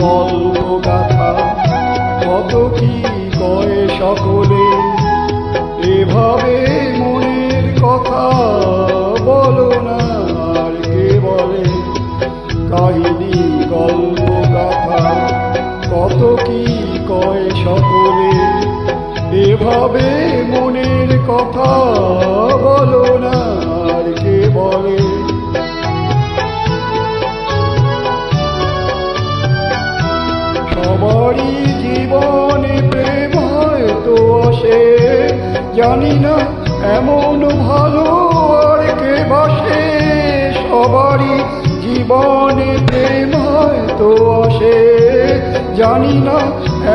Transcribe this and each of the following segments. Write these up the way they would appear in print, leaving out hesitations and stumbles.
কল্পগাথা কত কি কয় সকলে। এভাবে মনের কথা বলো না আর কে বলে। কাহিনী কল্পগাথা কত কি কয় সকলে। এভাবে মনের কথা বলো না আর কে বলে। সবারই জীবনে প্রেম হয়তো আসে, জানি না এমন ভালো আর কে বাসে। সবারই জীবনে প্রেম হয়তো আসে, জানি না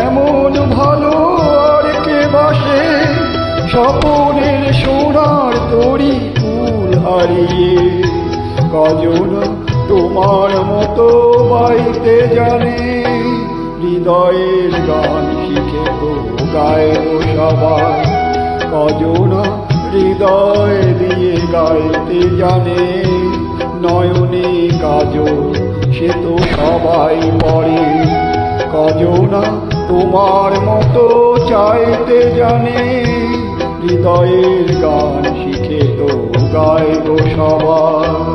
এমন ভালো আর কে বাসে। স্বপনের সোনার তরি ফুল হারিয়ে কজন তোমার মতো বাইতে জানে। হৃদয়ের গান শিখে তো গায় সবাই, কজন হৃদয় দিয়ে গাইতে জানে। নয়নে কাজল সে তো সবাই পড়ে, কজন তোমার মতো চাইতে জানে। হৃদয়ের গান শিখে তো গায় সবাই।